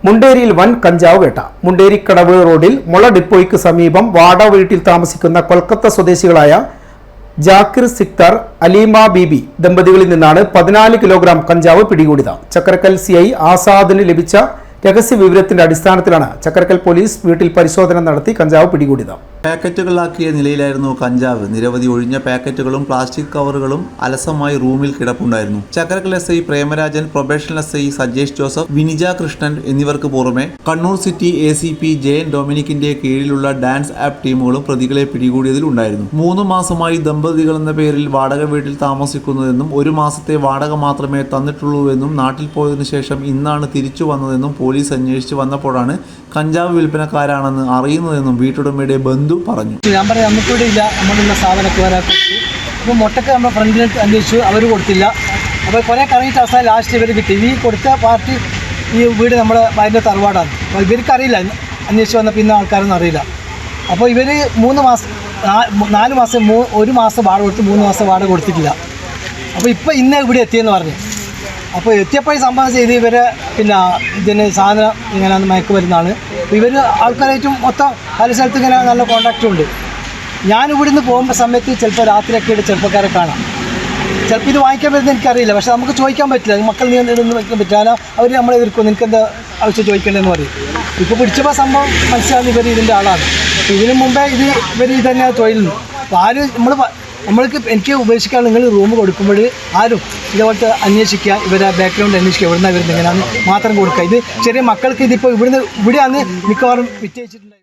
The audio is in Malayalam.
മുണ്ടേരിയിൽ വൻ കഞ്ചാവ് വേട്ട. മുണ്ടേരിക്കടവ് റോഡിൽ മുള ഡിപ്പോയ്ക്ക് സമീപം വാട വീട്ടിൽ താമസിക്കുന്ന കൊൽക്കത്ത സ്വദേശികളായ ജാക്കിർ സിക്തർ, അലീമ ബീബി ദമ്പതികളിൽ നിന്നാണ് 14 കിലോഗ്രാം കഞ്ചാവ് പിടികൂടിയത്. ചക്കരക്കൽ CI ആസാദിന് ലഭിച്ച രഹസ്യ വിവരത്തിന്റെ അടിസ്ഥാനത്തിലാണ് ചക്കരക്കൽ പോലീസ് വീട്ടിൽ പരിശോധന നടത്തി കഞ്ചാവ് പിടികൂടിയത്. പാക്കറ്റുകളാക്കിയ നിലയിലായിരുന്നു കഞ്ചാവ്. നിരവധി ഒഴിഞ്ഞ പാക്കറ്റുകളും പ്ലാസ്റ്റിക് കവറുകളും അലസമായി റൂമിൽ കിടപ്പുണ്ടായിരുന്നു. Chakkarakkal SI Premarajan, probational SI Sajesh Joseph, Vinija Krishnan എന്നിവർക്ക് പുറമെ കണ്ണൂർ സിറ്റി ACP ജയൻ ഡൊമിനിക്കിന്റെ കീഴിലുള്ള ഡാൻസ് ആപ്പ് ടീമുകളും പ്രതികളെ പിടികൂടിയതിൽ ഉണ്ടായിരുന്നു. 3 മാസമായി ദമ്പതികൾ എന്ന പേരിൽ വാടക വീട്ടിൽ താമസിക്കുന്നതെന്നും 1 മാസത്തെ വാടക മാത്രമേ തന്നിട്ടുള്ളൂവെന്നും നാട്ടിൽ പോയതിനു ശേഷം ഇന്നാണ് തിരിച്ചു വന്നതെന്നും പോലീസ് അന്വേഷിച്ച് വന്നപ്പോഴാണ് കഞ്ചാവ് വിൽപ്പനക്കാരാണെന്ന് അറിയുന്നതെന്നും വീട്ടുടമയുടെ ബന്ധു പറഞ്ഞു. ഞാൻ പറയാം, നമുക്കിവിടെ ഇല്ല, നമ്മളുള്ള സാധനമൊക്കെ വരാൻ അപ്പോൾ മുട്ടക്ക് നമ്മുടെ ഫ്രണ്ടിൽ അന്വേഷിച്ചു, അവർ കൊടുത്തില്ല. അപ്പോൾ കുറേ കറങ്ങിയിട്ട് അവസാനം ലാസ്റ്റ് ഇവർ കിട്ടി. ഈ കൊടുത്ത പാർട്ടി ഈ വീട് നമ്മുടെ അതിൻ്റെ തറവാടാണ്. അപ്പോൾ ഇവർക്കറിയില്ല, അന്വേഷിച്ച് വന്നപ്പോൾ ഇന്ന ആൾക്കാരൊന്നും അറിയില്ല. അപ്പോൾ ഇവർ 4 മാസം 1 മാസം വാടക കൊടുത്ത് 3 മാസം വാടക കൊടുത്തിട്ടില്ല. അപ്പോൾ ഇപ്പോൾ ഇന്ന് ഇവിടെ എത്തിയെന്ന് പറഞ്ഞു. അപ്പോൾ എത്തിയപ്പോൾ സംഭവം ചെയ്ത് ഇവരെ ഇതിന് സാധനം ഇങ്ങനെ മയക്ക് വരുന്നതാണ്. ഇവർ ആൾക്കാരായിട്ടും മൊത്തം പല സ്ഥലത്ത് ഇങ്ങനെ നല്ല കോൺടാക്റ്റും ഉണ്ട്. ഞാനിവിടുന്ന് പോകുമ്പോൾ സമയത്ത് ചിലപ്പോൾ രാത്രിയൊക്കെ ആയിട്ട് ചെറുപ്പക്കാരെ കാണാം. ചിലപ്പോൾ ഇത് വാങ്ങിക്കാൻ വരുന്നത് എനിക്കറിയില്ല, പക്ഷേ നമുക്ക് ചോദിക്കാൻ പറ്റില്ല. മക്കൾ നീ ഒന്നും വയ്ക്കാൻ പറ്റില്ല, അവർ നമ്മളെ എതിർക്കും, നിനക്കെന്താ ആവശ്യം ചോദിക്കേണ്ടതെന്ന് പറയും. ഇപ്പോൾ പിടിച്ചപ്പോൾ സംഭവം മനസ്സിലാകുന്ന ഇവർ ഇതിൻ്റെ ആളാണ്. ഇതിനു മുമ്പേ ഇവർ ഇതന്നെ തൊഴിലുണ്ട്. അപ്പോൾ ആരും എനിക്ക് ഉപേക്ഷിക്കാൻ നിങ്ങൾ റൂം കൊടുക്കുമ്പോൾ ആരും ഇതേപോലത്തെ അന്വേഷിക്കുക, ഇവരെ ബാക്ക്ഗ്രൗണ്ട് അന്വേഷിക്കുക, എവിടുന്ന വരുന്നത് എങ്ങനെയാണ് മാത്രം കൊടുക്കുക. ഇത് ചെറിയ മക്കൾക്ക് ഇതിപ്പോൾ ഇവിടെയാണ് മിക്കവാറും വിറ്റയച്ചിട്ടുള്ളത്.